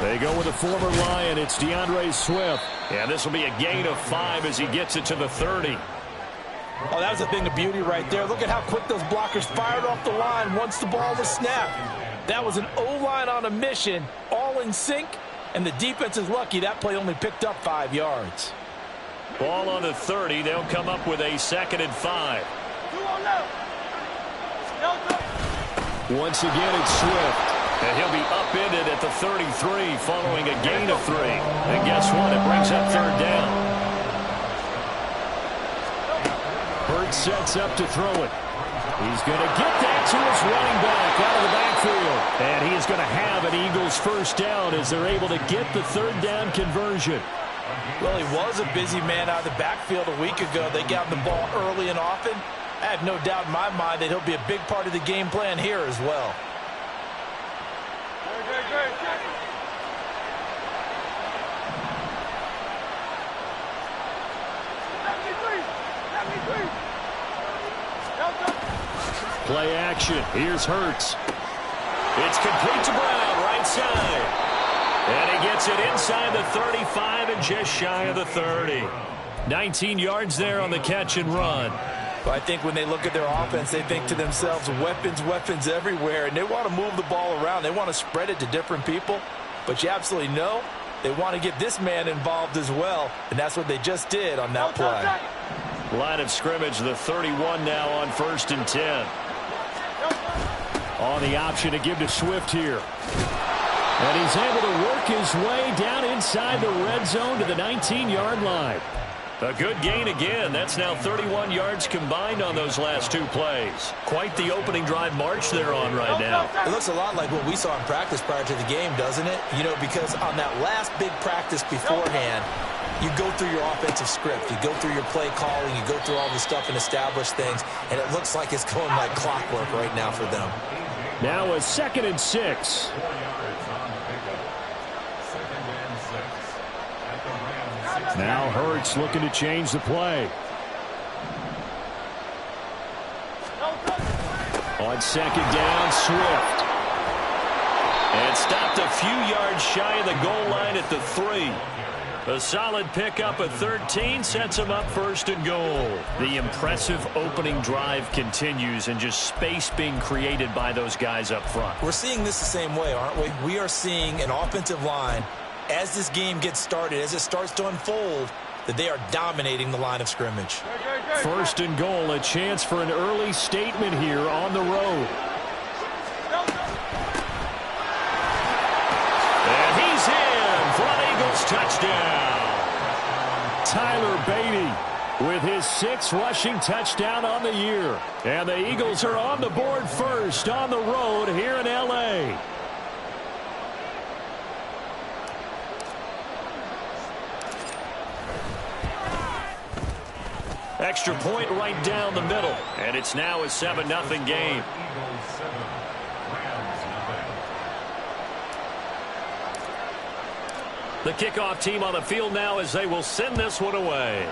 They go with a former Lion. It's DeAndre Swift. And this will be a gain of 5 as he gets it to the 30. Oh, that was a thing of beauty right there. Look at how quick those blockers fired off the line once the ball was snapped. That was an O-line on a mission, all in sync, and the defense is lucky that play only picked up 5 yards. Ball on the 30. They'll come up with a 2nd and 5. Once again, it's Swift. And he'll be upended at the 33 following a gain of 3. And guess what? It brings up 3rd down. Hurts sets up to throw it. He's going to get that to his running back out of the backfield. And he is going to have an Eagles 1st down as they're able to get the 3rd down conversion. Well, he was a busy man out of the backfield a week ago. They got him the ball early and often. I have no doubt in my mind that he'll be a big part of the game plan here as well. Play action. Here's Hurts. It's complete to Brown, right side. And he gets it inside the 35 and just shy of the 30. 19 yards there on the catch and run. But I think when they look at their offense, they think to themselves, weapons, weapons everywhere, and they want to move the ball around. They want to spread it to different people. But you absolutely know they want to get this man involved as well, and that's what they just did on that play. Line of scrimmage, the 31 now on 1st and 10. On the option to give to Swift here. And he's able to work his way down inside the red zone to the 19-yard line. A good gain again. That's now 31 yards combined on those last 2 plays. Quite the opening drive march they're on right now. It looks a lot like what we saw in practice prior to the game, doesn't it? You know, because on that last big practice beforehand, you go through your offensive script. You go through your play calling. You go through all the stuff and establish things. And it looks like it's going like clockwork right now for them. Now a 2nd and 6. Now Hurts looking to change the play. On 2nd down, Swift. And stopped a few yards shy of the goal line at the 3. A solid pickup at 13 sets him up 1st and goal. The impressive opening drive continues and just space being created by those guys up front. We're seeing this the same way, aren't we? We are seeing an offensive line, as this game gets started, as it starts to unfold, that they are dominating the line of scrimmage. 1st and goal, a chance for an early statement here on the road. And he's in for an Eagles touchdown. Tyler Beatty with his 6th rushing touchdown on the year. And the Eagles are on the board first on the road here in L.A. Extra point right down the middle. And it's now a 7-0 game. The kickoff team on the field now as they will send this one away.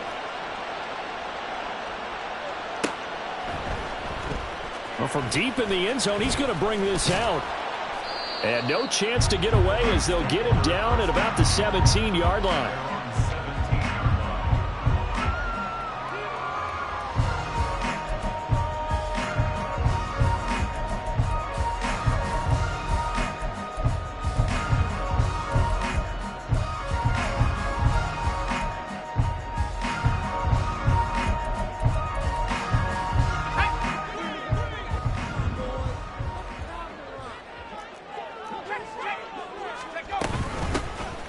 Well, from deep in the end zone, he's going to bring this out. And no chance to get away as they'll get him down at about the 17-yard line.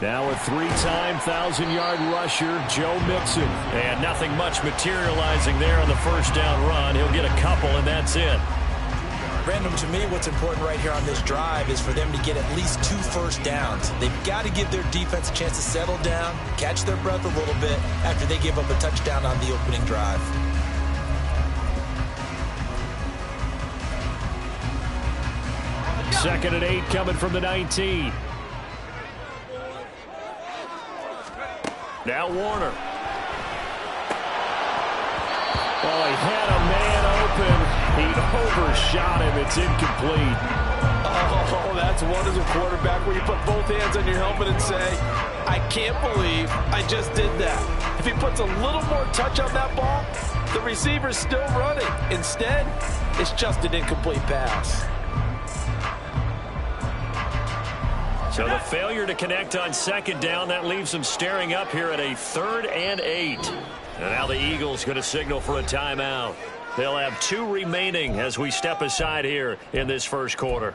Now a 3-time 1,000-yard rusher, Joe Mixon. And nothing much materializing there on the 1st down run. He'll get a couple, and that's it. Random, to me, what's important right here on this drive is for them to get at least 2 first downs. They've got to give their defense a chance to settle down, catch their breath a little bit after they give up a touchdown on the opening drive. Second and 8 coming from the 19. Now Warner. Oh, he had a man open. He overshot him. It's incomplete. Oh, that's one as a quarterback where you put both hands on your helmet and say, I can't believe I just did that. If he puts a little more touch on that ball, the receiver's still running. Instead, it's just an incomplete pass. So the failure to connect on second down, that leaves them staring up here at a 3rd and 8. And now the Eagles going to signal for a timeout. They'll have 2 remaining as we step aside here in this first quarter.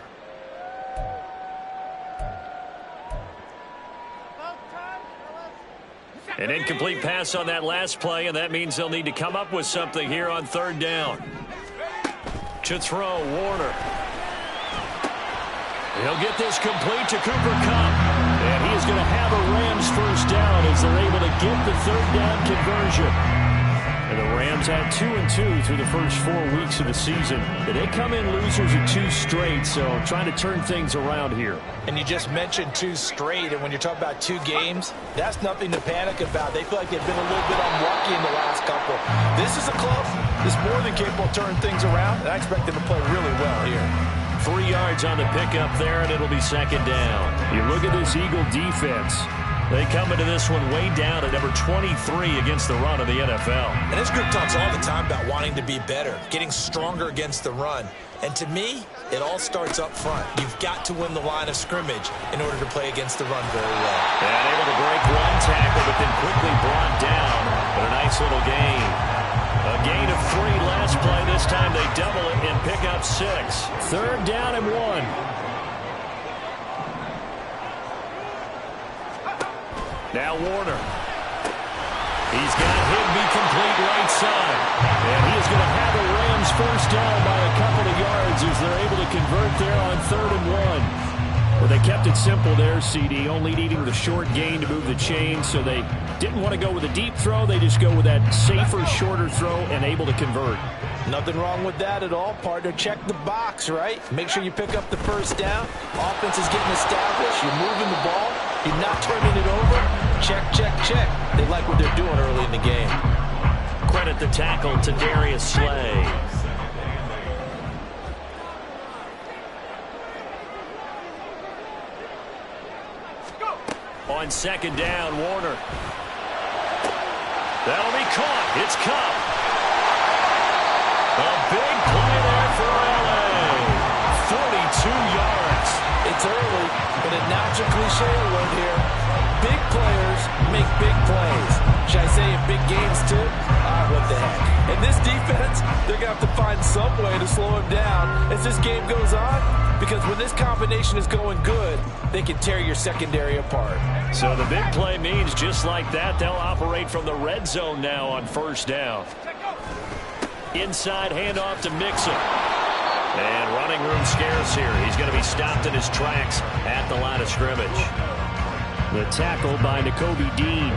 An incomplete pass on that last play, and that means they'll need to come up with something here on 3rd down. To throw, Warner. He'll get this complete to Cooper Kupp. And he is going to have a Rams first down as they're able to get the 3rd down conversion. And the Rams had 2-2 through the first 4 weeks of the season. They come in losers of 2 straight, so trying to turn things around here. And you just mentioned 2 straight, and when you're talking about 2 games, that's nothing to panic about. They feel like they've been a little bit unlucky in the last couple. This is a close. It's more than capable of turning things around, and I expect them to play really well here. 3 yards on the pickup there, and it'll be 2nd down. You look at this Eagle defense. They come into this one way down at number 23 against the run of the NFL. And this group talks all the time about wanting to be better, getting stronger against the run. And to me, it all starts up front. You've got to win the line of scrimmage in order to play against the run very well. And able to break 1 tackle, but then quickly brought down. But a nice little gain. A gain of 3 last play. This time they double it and pick up 6. 3rd down and 1. Now Warner. He's got Higbee complete right side. And he is going to have a Rams first down by a couple of yards as they're able to convert there on 3rd and 1. Well, they kept it simple there, CD, only needing the short gain to move the chain, so they didn't want to go with a deep throw. They just go with that safer, shorter throw and able to convert. Nothing wrong with that at all, partner. Check the box, right? Make sure you pick up the first down. Offense is getting established. You're moving the ball. You're not turning it over. Check, check, check. They like what they're doing early in the game. Credit the tackle to Darius Slay. On 2nd down, Warner. That'll be caught. It's Kupp. A big play there for LA. 42 yards. It's early, but a natural cliche word here. Big players make big plays. Should I say in big games too? What the heck. In this defense, they're going to have to find some way to slow him down as this game goes on, because when this combination is going good, they can tear your secondary apart. So the big play means just like that, they'll operate from the red zone now on 1st down. Inside handoff to Mixon. And running room scarce here. He's going to be stopped in his tracks at the line of scrimmage. The tackle by Nakobe Dean.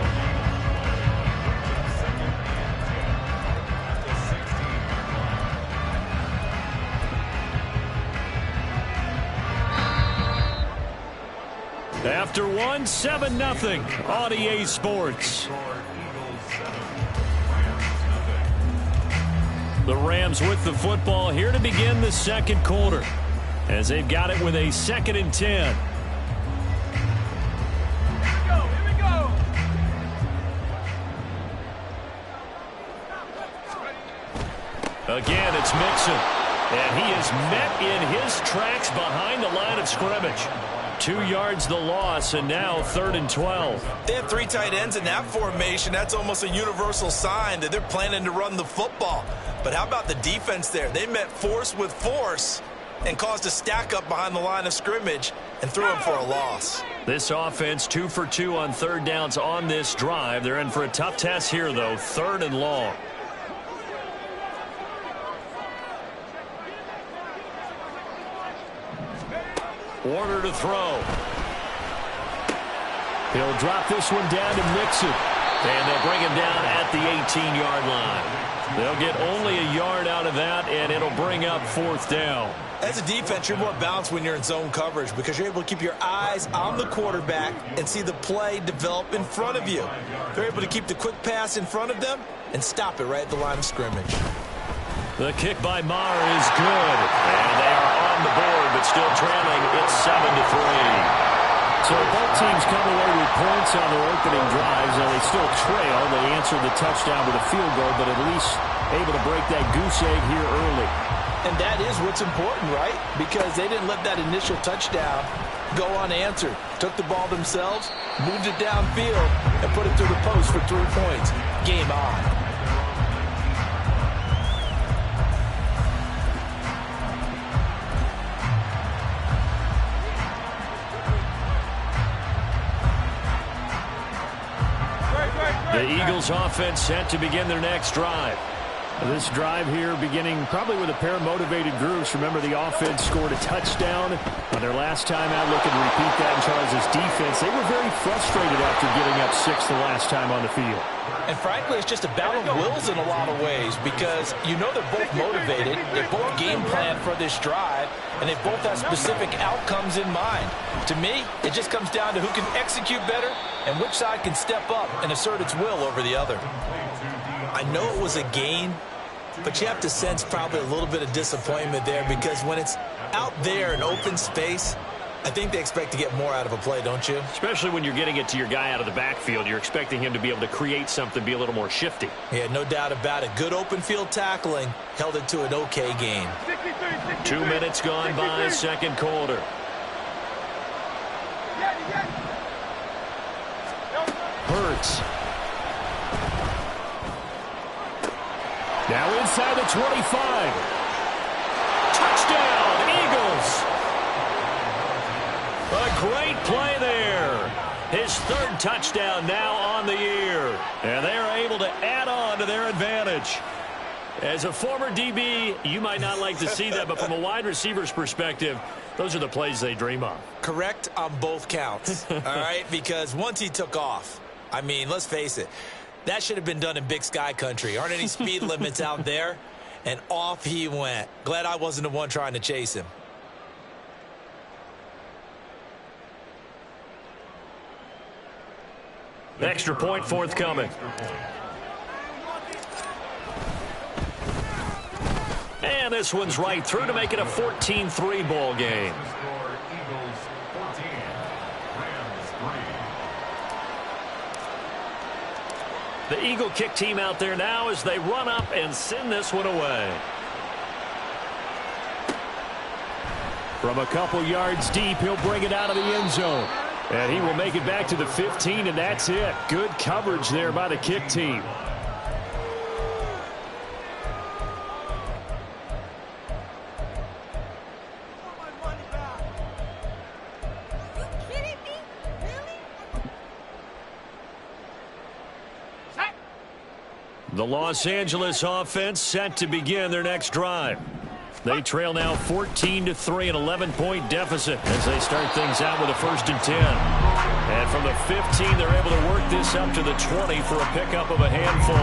After 1, 7-0 on EA Sports. The Rams with the football here to begin the 2nd quarter, as they've got it with a 2nd and 10. Here we go. Again, it's Mixon. And he is met in his tracks behind the line of scrimmage. 2 yards the loss, and now 3rd and 12. They have 3 tight ends in that formation. That's almost a universal sign that they're planning to run the football. But how about the defense there? They met force with force and caused a stack up behind the line of scrimmage and threw him for a loss. This offense 2 for 2 on 3rd downs on this drive. They're in for a tough test here, though. 3rd and long. Warner to throw. He'll drop this one down to Mixon. And they'll bring him down at the 18-yard line. They'll get only a yard out of that, and it'll bring up 4th down. As a defense, you're more balanced when you're in zone coverage because you're able to keep your eyes on the quarterback and see the play develop in front of you. They're able to keep the quick pass in front of them and stop it right at the line of scrimmage. The kick by Maher is good. And they are on the board, but still trailing. It's 7-3. So both teams come away with points on their opening drives, and they still trail. They answered the touchdown with a field goal, but at least able to break that goose egg here early. And that is what's important, right? Because they didn't let that initial touchdown go unanswered. Took the ball themselves, moved it downfield, and put it through the post for 3 points. Game on. The Eagles offense set to begin their next drive. This drive here beginning probably with a pair of motivated groups. Remember, the offense scored a touchdown on their last time out. Looking to repeat that in Charles' defense. They were very frustrated after giving up 6 the last time on the field. And frankly, it's just a battle of wills in a lot of ways because you know they're both motivated. They both game plan for this drive, and they both have specific outcomes in mind. To me, it just comes down to who can execute better and which side can step up and assert its will over the other. I know it was a gain, but you have to sense probably a little bit of disappointment there because when it's out there in open space, I think they expect to get more out of a play, don't you? Especially when you're getting it to your guy out of the backfield. You're expecting him to be able to create something, be a little more shifty. Yeah, no doubt about it. Good open field tackling held it to an okay game. 2 minutes gone by, second quarter. Hurts. Now inside the 25. Touchdown, Eagles. A great play there. His third touchdown now on the year. And they are able to add on to their advantage. As a former DB, you might not like to see that, but from a wide receiver's perspective, those are the plays they dream of. Correct on both counts, all right? Because once he took off, I mean, let's face it, that should have been done in Big Sky country. Aren't any speed limits out there? And off he went. Glad I wasn't the one trying to chase him. Extra point forthcoming. And this one's right through to make it a 14-3 ball game. The Eagle kick team out there now as they run up and send this one away. From a couple yards deep, he'll bring it out of the end zone. And he will make it back to the 15, and that's it. Good coverage there by the kick team. The Los Angeles offense set to begin their next drive. They trail now 14-3, an 11-point deficit as they start things out with a 1st and 10. And from the 15, they're able to work this up to the 20 for a pickup of a handful.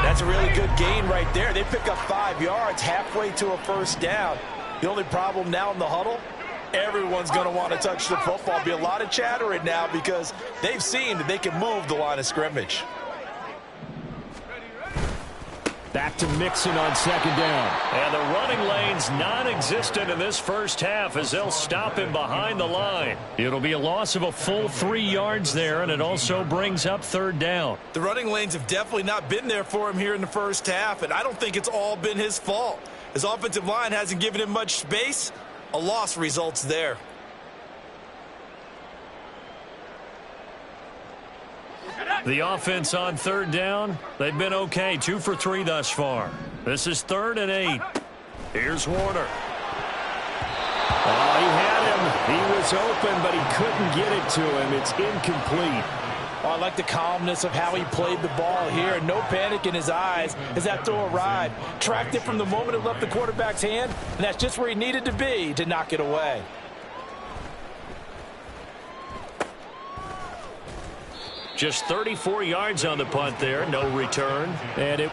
That's a really good gain right there. They pick up 5 yards halfway to a 1st down. The only problem now in the huddle, everyone's going to want to touch the football. Be a lot of chattering now because they've seen that they can move the line of scrimmage. Back to Mixon on 2nd down. And the running lane's non-existent in this first half as they'll stop him behind the line. It'll be a loss of a full 3 yards there, and it also brings up 3rd down. The running lanes have definitely not been there for him here in the first half, and I don't think it's all been his fault. His offensive line hasn't given him much space. A loss results there. The offense on 3rd down, they've been okay. 2 for 3 thus far. This is 3rd and 8. Here's Warner. Oh, he had him. He was open, but he couldn't get it to him. It's incomplete. Oh, I like the calmness of how he played the ball here. No panic in his eyes as that throw arrived. Tracked it from the moment it left the quarterback's hand, and that's just where he needed to be to knock it away. Just 34 yards on the punt there. No return. And it...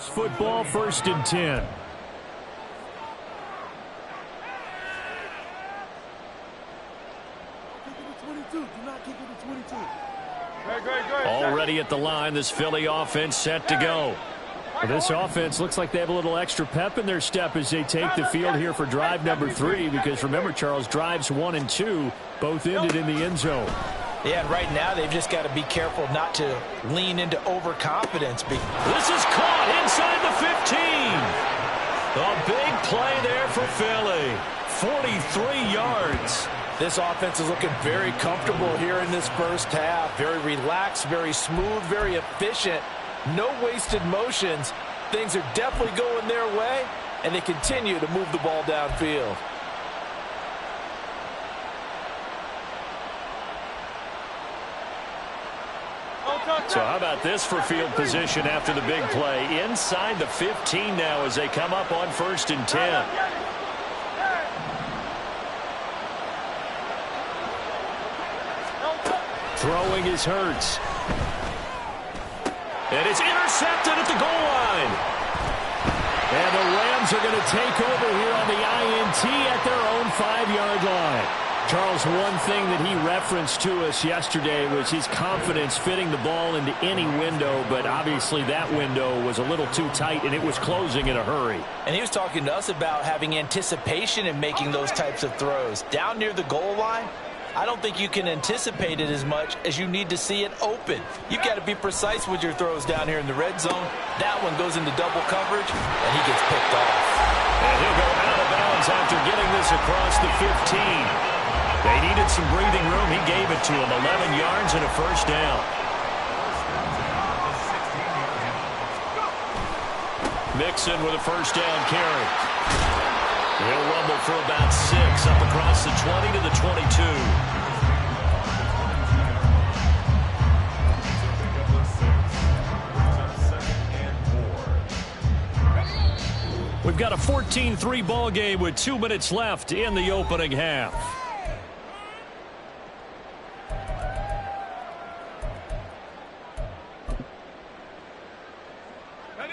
Eagles football, 1st and 10. Already at the line, this Philly offense set to go. Well, this offense looks like they have a little extra pep in their step as they take the field here for drive number 3, because remember, Charles, drives 1 and 2 both ended in the end zone. Yeah, and right now they've just got to be careful not to lean into overconfidence. This is caught inside the 15. A big play there for Philly. 43 yards. This offense is looking very comfortable here in this first half. Very relaxed, very smooth, very efficient. No wasted motions. Things are definitely going their way, and they continue to move the ball downfield. So how about this for field position after the big play? Inside the 15 now as they come up on 1st and 10. Throwing is Hurts. And it's intercepted at the goal line. And the Rams are going to take over here on the INT at their own 5-yard line. Charles, one thing that he referenced to us yesterday was his confidence fitting the ball into any window, but obviously that window was a little too tight, and it was closing in a hurry. And he was talking to us about having anticipation in making those types of throws. Down near the goal line, I don't think you can anticipate it as much as you need to see it open. You've got to be precise with your throws down here in the red zone. That one goes into double coverage, and he gets picked off. And he'll go out of bounds after getting this across the 15. They needed some breathing room. He gave it to him. 11 yards and a first down. Mixon with a first down carry. He'll rumble for about 6 up across the 20 to the 22. We've got a 14-3 ball game with 2 minutes left in the opening half.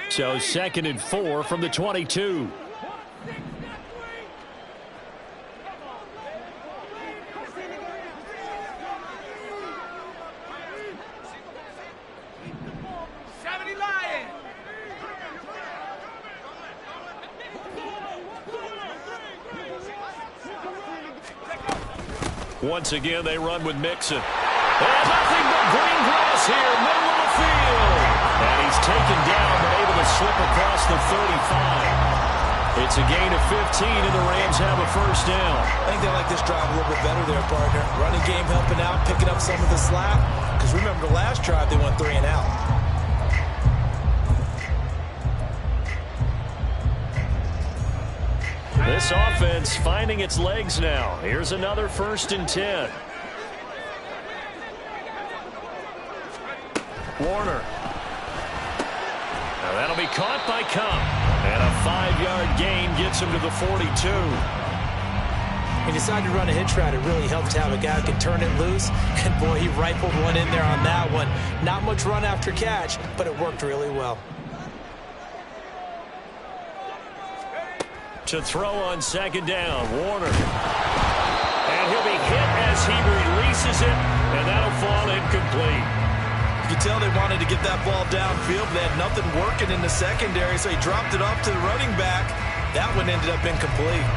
So 2nd and 4 from the 22. Once again, they run with Mixon. And nothing but green grass here, middle of the field. And he's taken down, but able to slip across the 35. It's a gain of 15, and the Rams have a first down. I think they like this drive a little bit better there, partner. Running game helping out, picking up some of the slack. Because remember, the last drive, they went 3 and out. This offense finding its legs now. Here's another 1st and 10. Warner. Now that'll be caught by Cup. And a 5-yard gain gets him to the 42. He decided to run a hitch route. It really helped to have a guy who can turn it loose. And boy, he rifled one in there on that one. Not much run after catch, but it worked really well. To throw on 2nd down, Warner. And he'll be hit as he releases it, and that'll fall incomplete. You could tell they wanted to get that ball downfield, but they had nothing working in the secondary, so he dropped it off to the running back. That one ended up incomplete.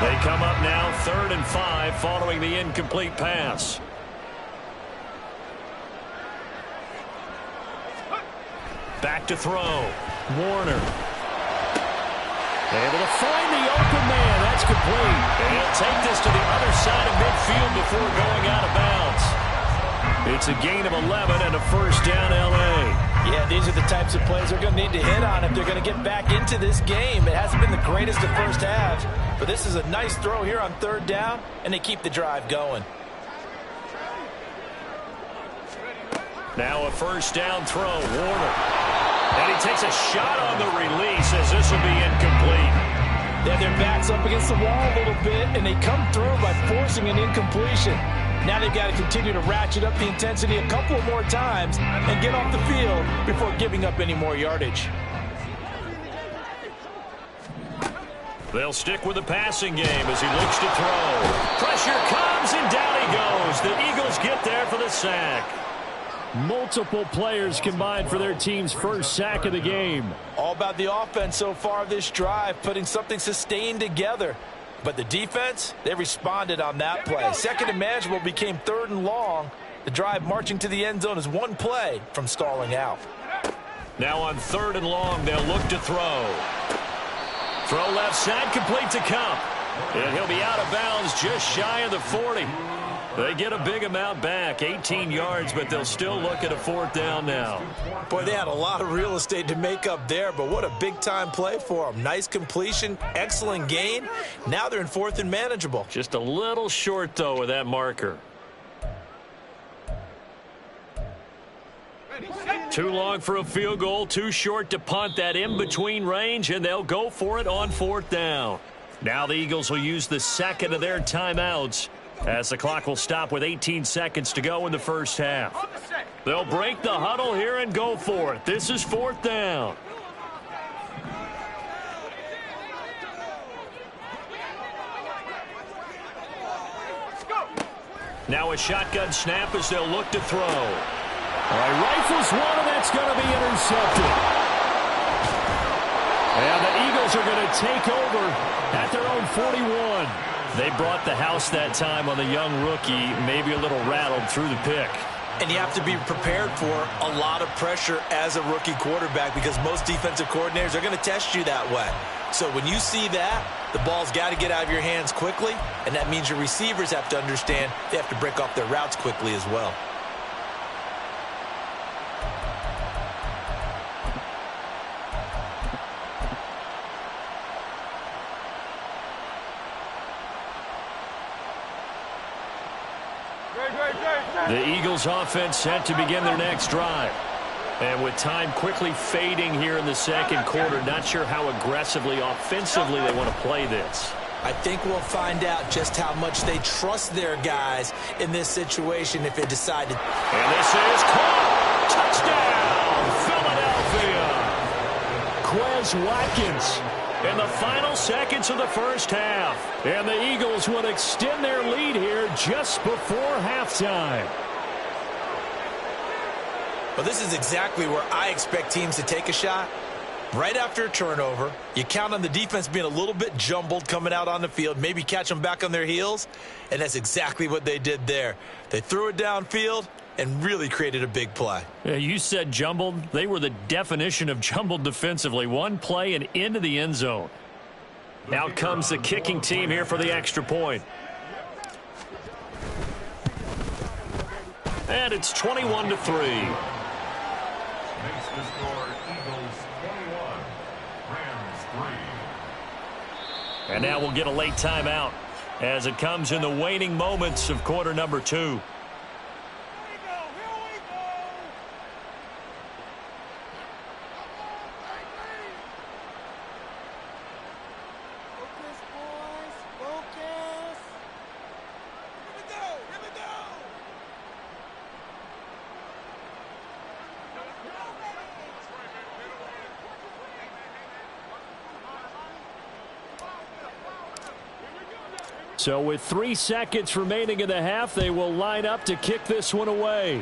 They come up now 3rd and 5 following the incomplete pass. Back to throw. Warner. Able to find the open man. That's complete. And he'll take this to the other side of midfield before going out of bounds. It's a gain of 11 and a first down, L.A. Yeah, these are the types of plays they're going to need to hit on if they're going to get back into this game. It hasn't been the greatest of first halves, but this is a nice throw here on 3rd down, and they keep the drive going. Now a first down throw, Warner. And he takes a shot on the release as this will be incomplete. They have their backs up against the wall a little bit, and they come through by forcing an incompletion. Now they've got to continue to ratchet up the intensity a couple more times and get off the field before giving up any more yardage. They'll stick with the passing game as he looks to throw. Pressure comes, and down he goes. The Eagles get there for the sack. Multiple players combined for their team's first sack of the game. All about the offense so far this drive, putting something sustained together. But the defense, they responded on that play. Second and manageable became third and long. The drive marching to the end zone is one play from stalling out. Now on third and long, they'll look to throw. Throw left side, complete to Cup. And he'll be out of bounds just shy of the 40. They get a big amount back, 18 yards, but they'll still look at a fourth down now. Boy, they had a lot of real estate to make up there, but what a big-time play for them. Nice completion, excellent gain. Now they're in fourth and manageable. Just a little short, though, with that marker. Too long for a field goal, too short to punt that in-between range, and they'll go for it on fourth down. Now the Eagles will use the second of their timeouts as the clock will stop with 18 seconds to go in the first half. They'll break the huddle here and go for it. This is fourth down. Now a shotgun snap as they'll look to throw. All right, rifles one, and that's going to be intercepted. And the Eagles are going to take over at their own 41. They brought the house that time on the young rookie, maybe a little rattled through the pick. And you have to be prepared for a lot of pressure as a rookie quarterback because most defensive coordinators are going to test you that way. So when you see that, the ball's got to get out of your hands quickly, and that means your receivers have to understand they have to break off their routes quickly as well. The Eagles offense set to begin their next drive. And with time quickly fading here in the second quarter, not sure how aggressively, offensively they want to play this. I think we'll find out just how much they trust their guys in this situation if they decide to. And this is caught. Touchdown, Philadelphia. Quez Watkins in the final seconds of the first half. And the Eagles will extend their lead here just before halftime. Well, this is exactly where I expect teams to take a shot. Right after a turnover, you count on the defense being a little bit jumbled coming out on the field, maybe catch them back on their heels, and that's exactly what they did there. They threw it downfield and really created a big play. Yeah, you said jumbled. They were the definition of jumbled defensively. One play and into the end zone. Out comes the kicking team here for the extra point. And it's 21-3. And now we'll get a late timeout as it comes in the waning moments of quarter number 2. So with 3 seconds remaining in the half, they will line up to kick this one away.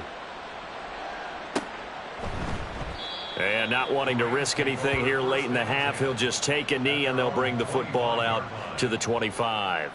And not wanting to risk anything here late in the half, he'll just take a knee and they'll bring the football out to the 25.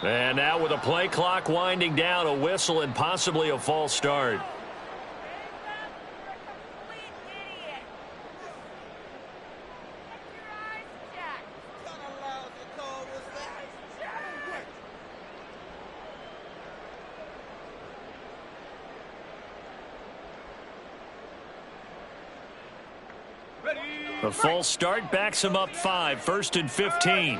And now with a play clock winding down, a whistle and possibly a false start. The false start backs him up 5, 1st and 15.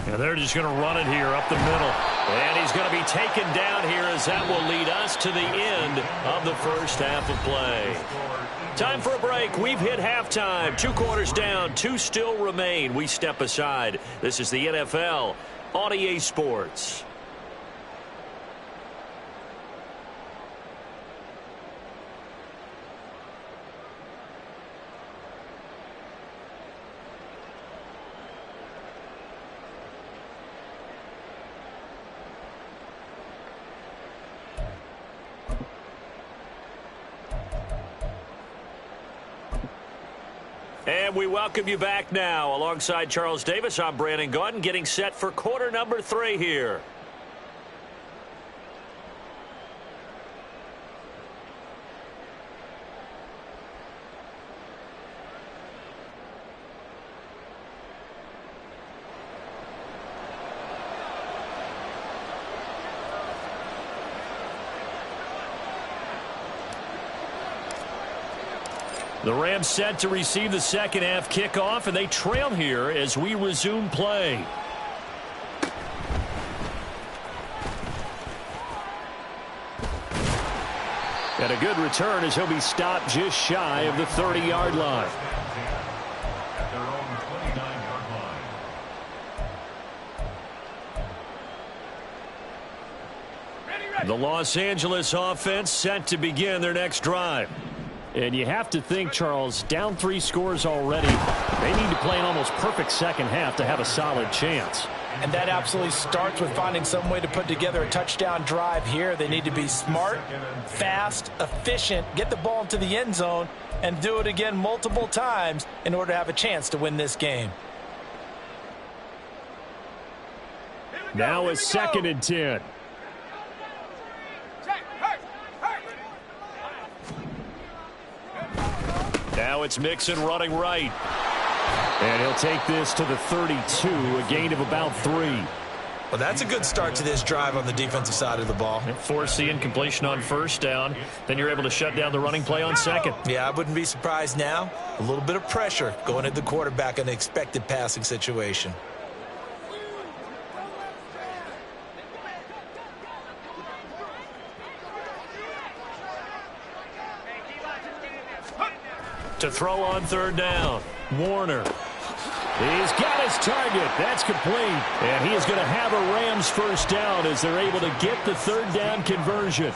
And they're just going to run it here up the middle. And he's going to be taken down here as that will lead us to the end of the first half of play. Time for a break. We've hit halftime. 2 quarters down, 2 still remain. We step aside. This is the NFL on EA Sports. And we welcome you back now. Alongside Charles Davis, I'm Brandon Gaudin, getting set for quarter number 3 here. The Rams set to receive the second half kickoff, and they trail here as we resume play. And a good return as he'll be stopped just shy of the 30-yard line. The Los Angeles offense set to begin their next drive. And you have to think, Charles, down 3 scores already. They need to play an almost perfect second half to have a solid chance. And that absolutely starts with finding some way to put together a touchdown drive here. They need to be smart, fast, efficient, get the ball into the end zone, and do it again multiple times in order to have a chance to win this game. Now it's 2nd and 10. Now it's Mixon running right. And he'll take this to the 32, a gain of about 3. Well, that's a good start to this drive on the defensive side of the ball. Force the incompletion on 1st down. Then you're able to shut down the running play on 2nd. Yeah, I wouldn't be surprised now. A little bit of pressure going at the quarterback in an expected passing situation. To throw on 3rd down. Warner. He's got his target. That's complete. And he is going to have a Rams 1st down as they're able to get the 3rd down conversion.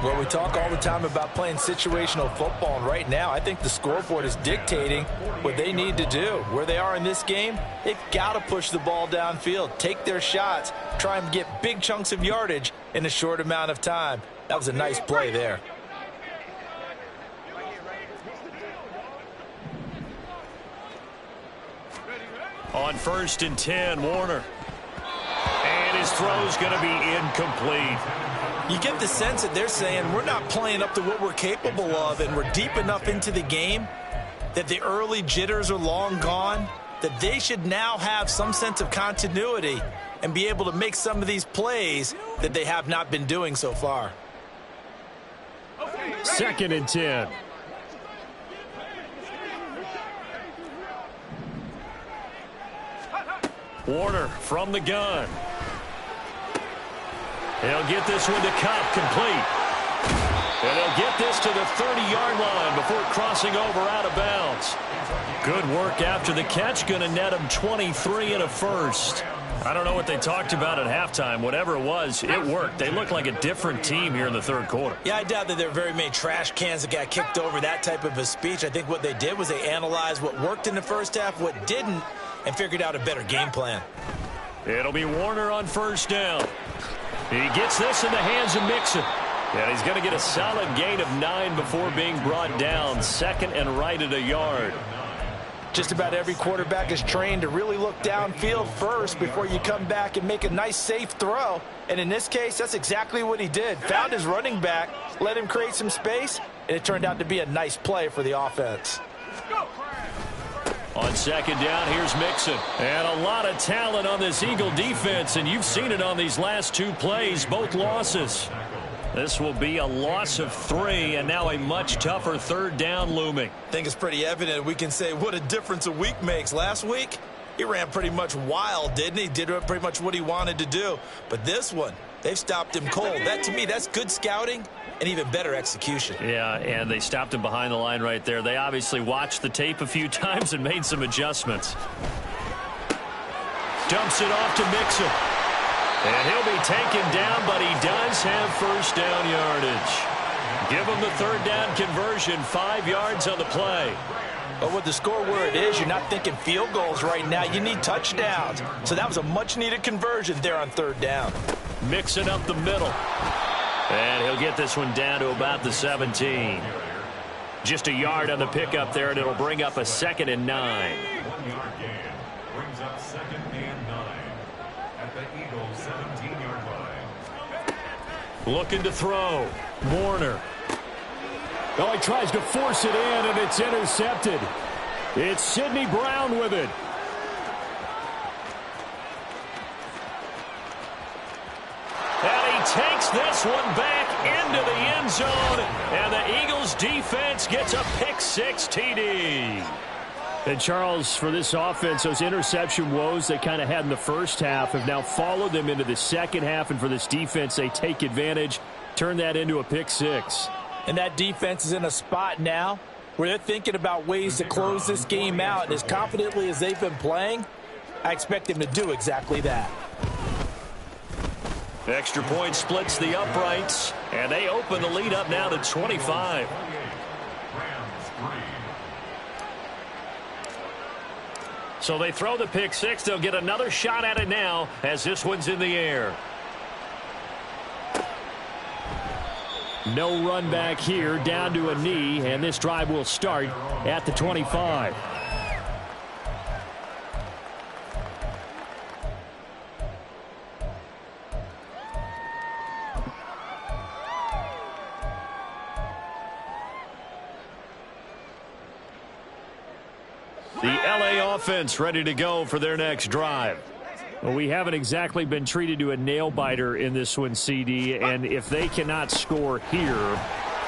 Well, we talk all the time about playing situational football, and right now I think the scoreboard is dictating what they need to do. Where they are in this game, they've got to push the ball downfield, take their shots, try and get big chunks of yardage in a short amount of time. That was a nice play there. On 1st and 10, Warner. And his throw's going to be incomplete. You get the sense that they're saying we're not playing up to what we're capable of, and we're deep enough into the game that the early jitters are long gone, that they should now have some sense of continuity and be able to make some of these plays that they have not been doing so far. 2nd and 10. Warner from the gun. He'll get this one to Cup, complete. And he'll get this to the 30-yard line before crossing over out of bounds. Good work after the catch, going to net him 23 and a 1st. I don't know what they talked about at halftime. Whatever it was, it worked. They look like a different team here in the 3rd quarter. Yeah, I doubt that there are very many trash cans that got kicked over, that type of a speech. I think what they did was they analyzed what worked in the 1st half, what didn't, and figured out a better game plan. It'll be Warner on 1st down. He gets this in the hands of Mixon. And he's going to get a solid gain of 9 before being brought down. 2nd and right at a yard. Just about every quarterback is trained to really look downfield first before you come back and make a nice, safe throw. And in this case, that's exactly what he did. Found his running back, let him create some space, and it turned out to be a nice play for the offense. On second down, here's Mixon. And a lot of talent on this Eagle defense, and you've seen it on these last two plays, both losses. This will be a loss of 3, and now a much tougher third down looming. I think it's pretty evident. We can say what a difference a week makes. Last week, he ran pretty much wild, didn't he? Did pretty much what he wanted to do. But this one, they've stopped him cold. That, to me, that's good scouting and even better execution. Yeah, and they stopped him behind the line right there. They obviously watched the tape a few times and made some adjustments. Dumps it off to Mixon. And he'll be taken down, but he does have first down yardage. Give him the third down conversion, 5 yards on the play. But with the score where it is, you're not thinking field goals right now. You need touchdowns. So that was a much-needed conversion there on third down. Mixing up the middle. And he'll get this one down to about the 17. Just a yard on the pickup there, and it'll bring up a 2nd and 9. Brings up 2nd and 9 at the Eagles' 17-yard line. Looking to throw. Warner. Oh, he tries to force it in, and it's intercepted. It's Sidney Brown with it. And he takes this one back into the end zone, and the Eagles defense gets a pick-6 TD. And Charles, for this offense, those interception woes they kind of had in the first half have now followed them into the second half, and for this defense, they take advantage, turn that into a pick-6. And that defense is in a spot now where they're thinking about ways to close this game out. And as confidently as they've been playing, I expect them to do exactly that. Extra point splits the uprights, and they open the lead up now to 25. So they throw the pick-6. They'll get another shot at it now as this one's in the air. No run back here, down to a knee, and this drive will start at the 25. The LA offense ready to go for their next drive. Well, we haven't exactly been treated to a nail-biter in this one, CD, and if they cannot score here,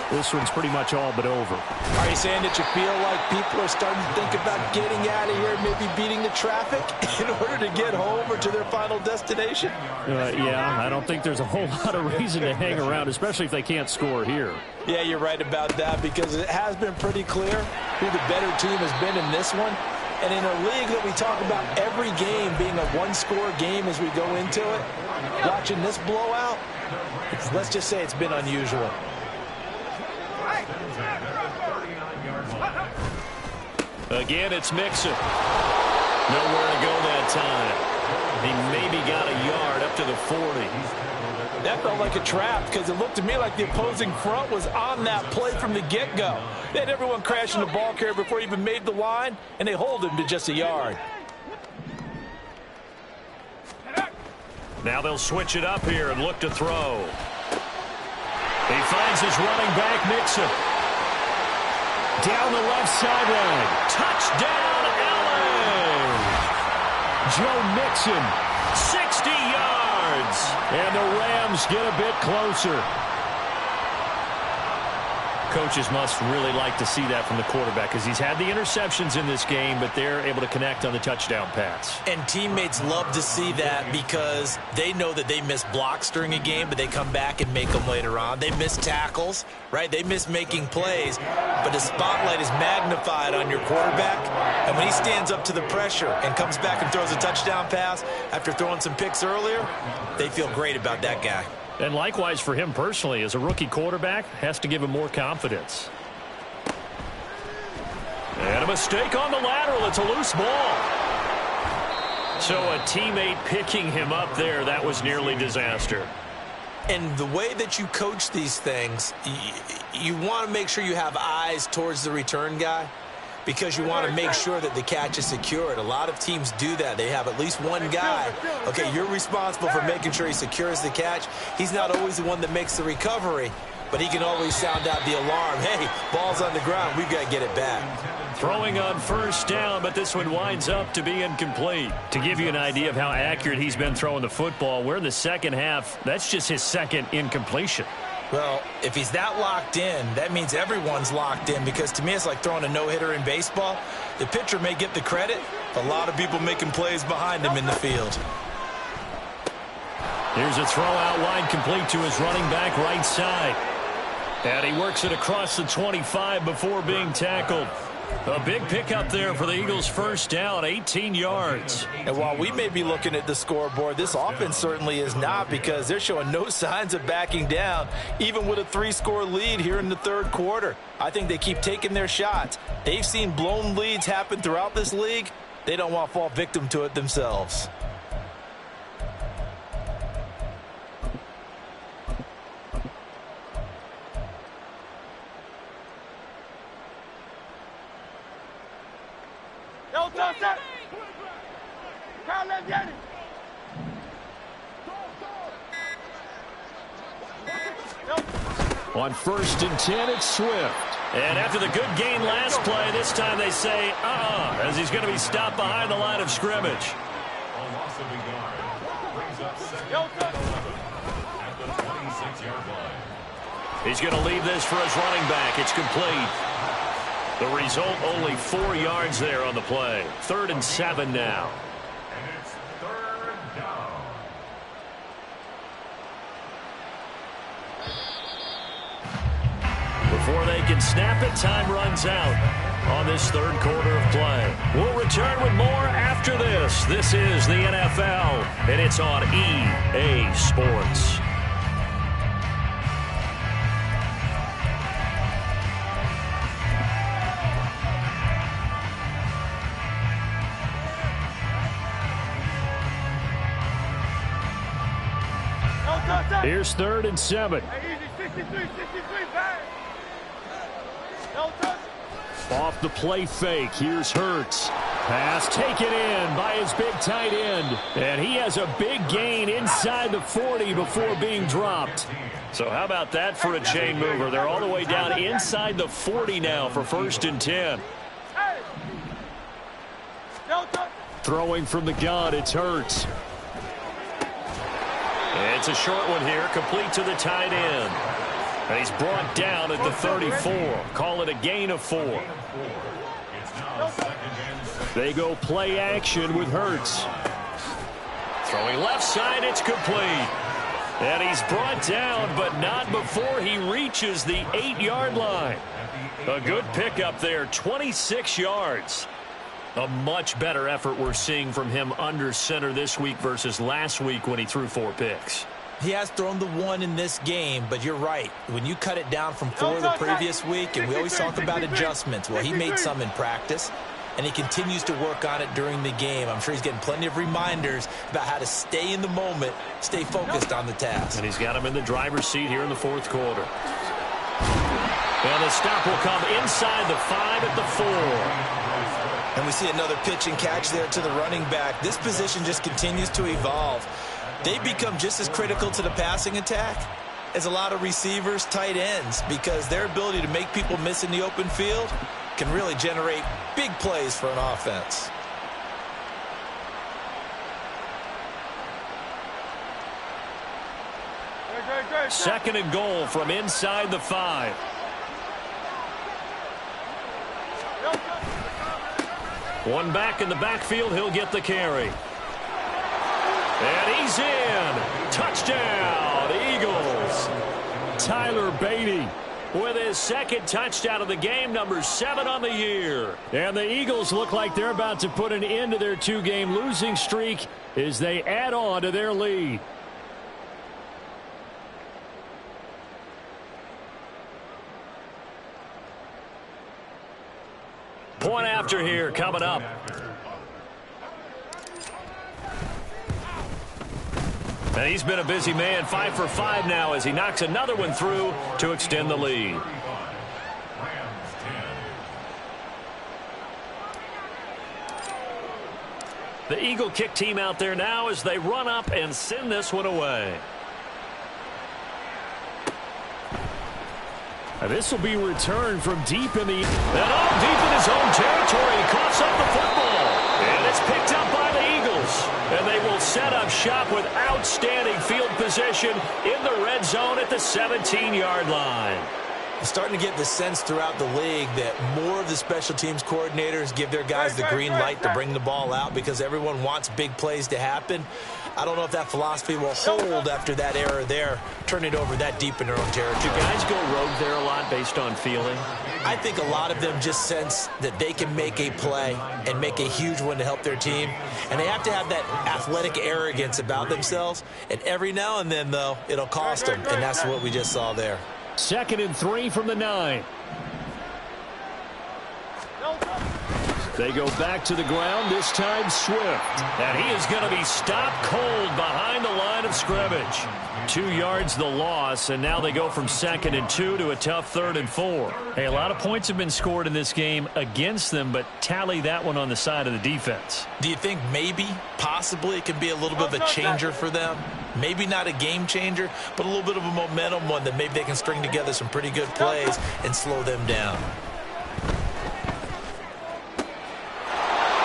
this one's pretty much all but over. Are you saying that you feel like people are starting to think about getting out of here, maybe beating the traffic in order to get home or to their final destination? Yeah, I don't think there's a whole lot of reason to hang around, especially if they can't score here. Yeah, you're right about that, because it has been pretty clear who the better team has been in this one. And in a league that we talk about every game being a one-score game as we go into it, watching this blowout, let's just say it's been unusual. Again, it's Mixon. Nowhere to go that time. He maybe got a yard up to the 40. That felt like a trap because it looked to me like the opposing front was on that play from the get-go. They had everyone crashing the ball carrier before he even made the line, and they hold him to just a yard. Now they'll switch it up here and look to throw. He finds his running back, Mixon. Down the left sideline. Touchdown, LA! Joe Mixon. 60 yards. And the Rams get a bit closer. Coaches must really like to see that from the quarterback because he's had the interceptions in this game, but they're able to connect on the touchdown pass. And teammates love to see that because they know that they miss blocks during a game, but they come back and make them later on. They miss tackles, right? They miss making plays, but the spotlight is magnified on your quarterback. And when he stands up to the pressure and comes back and throws a touchdown pass after throwing some picks earlier, they feel great about that guy. And likewise for him personally, as a rookie quarterback, has to give him more confidence. And a mistake on the lateral. It's a loose ball. So a teammate picking him up there, that was nearly disaster. And the way that you coach these things, you want to make sure you have eyes towards the return guy. because you want to make sure that the catch is secured. A lot of teams do that. They have at least one guy. Okay, you're responsible for making sure he secures the catch. He's not always the one that makes the recovery, but he can always sound out the alarm. Hey, ball's on the ground. We've got to get it back. Throwing on first down, but this one winds up to be incomplete. To give you an idea of how accurate he's been throwing the football, we're in the second half. That's just his second incompletion. Well, if he's that locked in, that means everyone's locked in, because to me it's like throwing a no-hitter in baseball. The pitcher may get the credit, but a lot of people making plays behind him in the field. Here's a throw out wide, complete to his running back right side. And he works it across the 25 before being tackled. A big pickup there for the Eagles' first down, 18 yards. And while we may be looking at the scoreboard, this offense certainly is not, because they're showing no signs of backing down, even with a 3-score lead here in the third quarter. I think they keep taking their shots. They've seen blown leads happen throughout this league. They don't want to fall victim to it themselves. On 1st and 10, it's Swift. And after the good gain last play, this time they say, as he's going to be stopped behind the line of scrimmage. A loss of a yard. Brings up second and 11 at the 26-yard line. He's going to leave this for his running back. It's complete. The result, only 4 yards there on the play. 3rd and 7 now. And it's 3rd down. Before they can snap it, time runs out on this third quarter of play. We'll return with more after this. This is the NFL, and it's on EA Sports. Here's 3rd and 7. Off the play fake, here's Hurts. Pass taken in by his big tight end. And he has a big gain inside the 40 before being dropped. So how about that for a chain mover? They're all the way down inside the 40 now for 1st and 10. Throwing from the gun, it's Hurts. It's a short one here, complete to the tight end. And he's brought down at the 34. Call it a gain of 4. They go play action with Hurts. Throwing left side, it's complete. And he's brought down, but not before he reaches the 8-yard line. A good pickup there, 26 yards. A much better effort we're seeing from him under center this week versus last week when he threw 4 picks. He has thrown the 1 in this game, but you're right. When you cut it down from 4 the previous week, and we always talk about adjustments, well, he made some in practice, and he continues to work on it during the game. I'm sure he's getting plenty of reminders about how to stay in the moment, stay focused on the task. And he's got him in the driver's seat here in the 4th quarter. And the stop will come inside the 5 at the 4. And we see another pitch and catch there to the running back. This position just continues to evolve. They become just as critical to the passing attack as a lot of receivers, tight ends, because their ability to make people miss in the open field can really generate big plays for an offense. Second and goal from inside the 5. One back in the backfield, he'll get the carry. And he's in. Touchdown, Eagles. Tyler Beatty with his second touchdown of the game, number 7 on the year. And the Eagles look like they're about to put an end to their 2-game losing streak as they add on to their lead. Point after here coming up. And he's been a busy man, 5 for 5 now as he knocks another one through to extend the lead. The Eagle kick team out there now as they run up and send this one away. This will be returned from deep in the... And all deep in his own territory. He coughs up the football. And it's picked up by the Eagles. And they will set up shop with outstanding field position in the red zone at the 17-yard line. I'm starting to get the sense throughout the league that more of the special teams coordinators give their guys the green light to bring the ball out because everyone wants big plays to happen. I don't know if that philosophy will hold after that error there, turn it over that deep in their own territory. Do guys go rogue there a lot based on feeling? I think a lot of them just sense that they can make a play and make a huge one to help their team. And they have to have that athletic arrogance about themselves. And every now and then, though, it'll cost them. And that's what we just saw there. 2nd and 3 from the 9. They go back to the ground, this time Swift. And he is going to be stopped cold behind the line of scrimmage. 2 yards the loss, and now they go from 2nd and 2 to a tough 3rd and 4. Hey, a lot of points have been scored in this game against them, but tally that one on the side of the defense. Do you think maybe, possibly, it could be a little bit of a changer for them? Maybe not a game changer, but a little bit of a momentum one that maybe they can string together some pretty good plays and slow them down.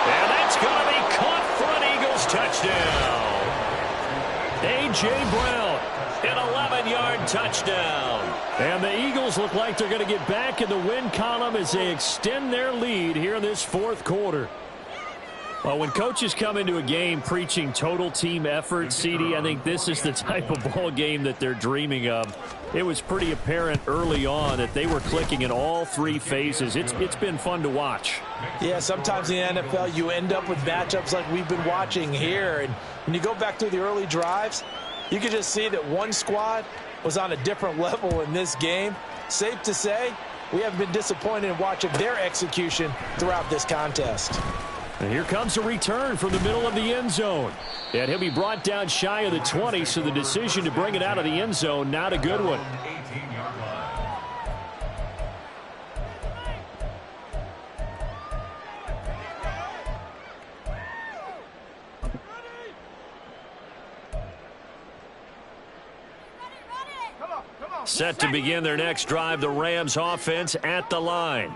And that's going to be caught for an Eagles touchdown. A.J. Brown, an 11-yard touchdown. And the Eagles look like they're going to get back in the win column as they extend their lead here in this 4th quarter. Well, when coaches come into a game preaching total team effort, CD, I think this is the type of ball game that they're dreaming of. It was pretty apparent early on that they were clicking in all 3 phases. It's been fun to watch. Yeah, sometimes in the NFL you end up with matchups like we've been watching here. And when you go back through the early drives, you can just see that one squad was on a different level in this game. Safe to say, we haven't been disappointed in watching their execution throughout this contest. And here comes a return from the middle of the end zone. And he'll be brought down shy of the 20, so the decision to bring it out of the end zone, not a good one. 18-yard line. Set to begin their next drive, the Rams offense at the line.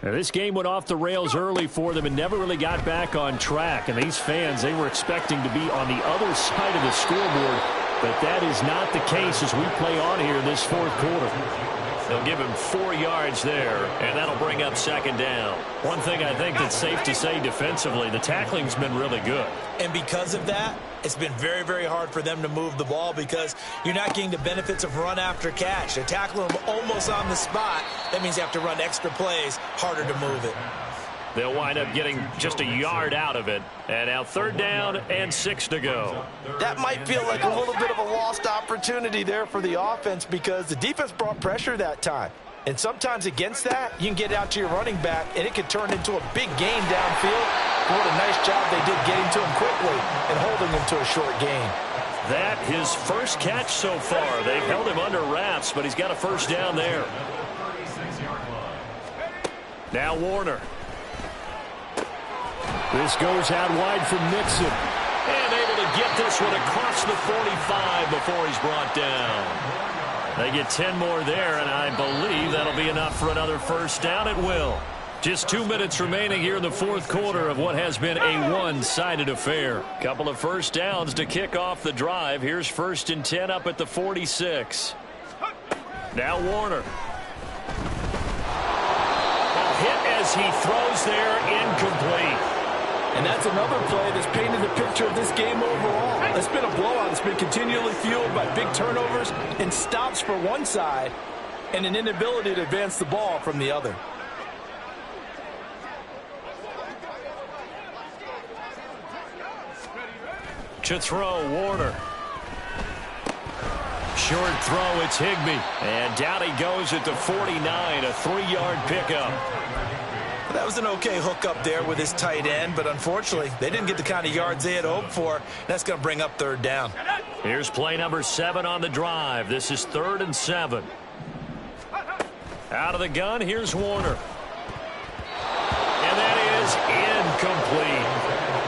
Now, this game went off the rails early for them and never really got back on track. And these fans, they were expecting to be on the other side of the scoreboard. But that is not the case as we play on here in this 4th quarter. They'll give him 4 yards there, and that'll bring up 2nd down. One thing I think that's safe to say defensively, the tackling's been really good. And because of that, it's been very, very hard for them to move the ball because you're not getting the benefits of run after catch. They're tackling them almost on the spot. That means you have to run extra plays, harder to move it. They'll wind up getting just a yard out of it. And now 3rd down and 6 to go. That might feel like a little bit of a lost opportunity there for the offense because the defense brought pressure that time. And sometimes against that, you can get out to your running back, and it can turn into a big gain downfield. What a nice job they did getting to him quickly and holding him to a short gain. That his first catch so far. They've held him under wraps, but he's got a 1st down there. Now Warner. This goes out wide from Nixon. And able to get this one across the 45 before he's brought down. They get 10 more there, and I believe that'll be enough for another 1st down. It will. Just 2 minutes remaining here in the 4th quarter of what has been a one-sided affair. Couple of 1st downs to kick off the drive. Here's 1st and 10 up at the 46. Now Warner. A hit as he throws there, incomplete. And that's another play that's painted the picture of this game overall. It's been a blowout. It's been continually fueled by big turnovers and stops for one side and an inability to advance the ball from the other. To throw, Warner. Short throw, it's Higbee. And down he goes at the 49, a 3-yard pickup. That was an okay hookup there with his tight end, but unfortunately, they didn't get the kind of yards they had hoped for. That's going to bring up 3rd down. Here's play number 7 on the drive. This is 3rd and 7. Out of the gun, here's Warner. And that is incomplete.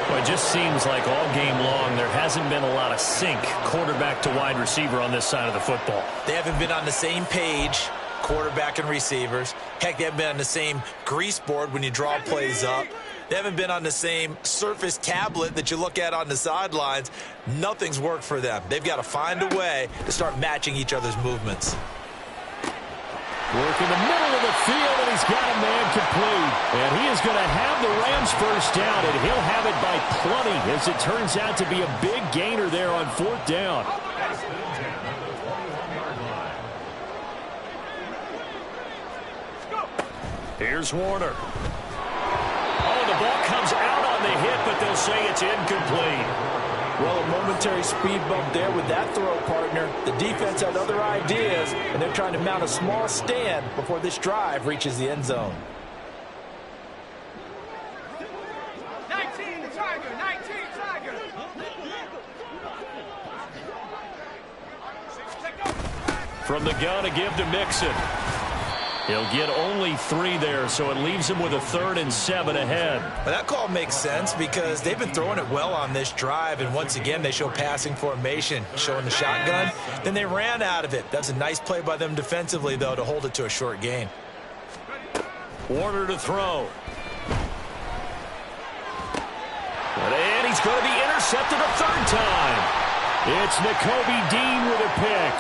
But just seems like all game long there hasn't been a lot of sync quarterback to wide receiver on this side of the football. They haven't been on the same page, quarterback and receivers. Heck, they haven't been on the same grease board when you draw plays up. They haven't been on the same Surface tablet that you look at on the sidelines. Nothing's worked for them. They've got to find a way to start matching each other's movements. Work in the middle of the field, and he's got a man complete. And he is going to have the Rams first down, and he'll have it by plenty, as it turns out to be a big gainer there on 4th down. Here's Warner. Oh, the ball comes out on the hit, but they'll say it's incomplete. Well, a momentary speed bump there with that throw, partner. The defense had other ideas, and they're trying to mount a small stand before this drive reaches the end zone. 19, Tiger, 19, Tiger. From the gun to give to Mixon. He'll get only 3 there, so it leaves him with a 3rd and 7 ahead. Well, that call makes sense because they've been throwing it well on this drive, and once again they show passing formation, showing the shotgun. Then they ran out of it. That's a nice play by them defensively, though, to hold it to a short gain. Warner to throw. And he's going to be intercepted a 3rd time. It's Nakobe Dean with a pick.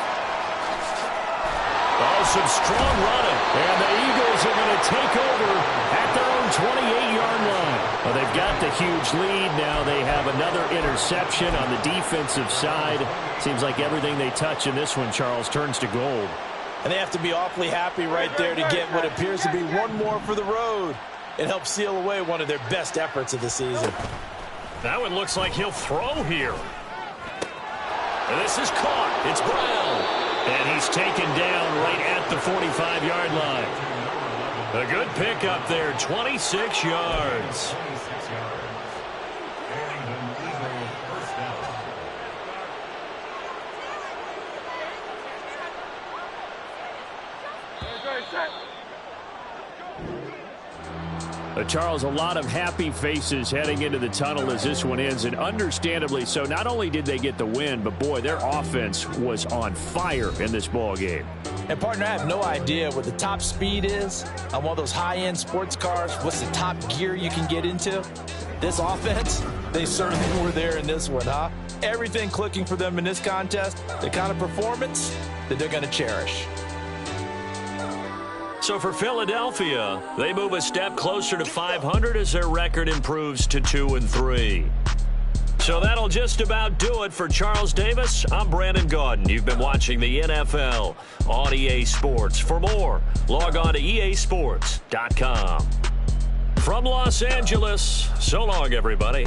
Oh, some strong running. And the Eagles are going to take over at their own 28-yard line. Well, they've got the huge lead. Now they have another interception on the defensive side. Seems like everything they touch in this one, Charles, turns to gold. And they have to be awfully happy right there to get what appears to be one more for the road. It helps seal away one of their best efforts of the season. That one looks like he'll throw here. And this is caught. It's Brown. And he's taken down right at the 45-yard line. A good pickup there, 26 yards. Charles, a lot of happy faces heading into the tunnel as this one ends, and understandably so. Not only did they get the win, but boy, their offense was on fire in this ball game. And partner, I have no idea what the top speed is on one of those high-end sports cars. What's the top gear you can get into? This offense, they certainly were there in this one, huh? Everything clicking for them in this contest, the kind of performance that they're going to cherish. So for Philadelphia, they move a step closer to 500 as their record improves to 2-3. So that'll just about do it for Charles Davis. I'm Brandon Gaudin. You've been watching the NFL on EA Sports. For more, log on to easports.com. From Los Angeles, so long, everybody.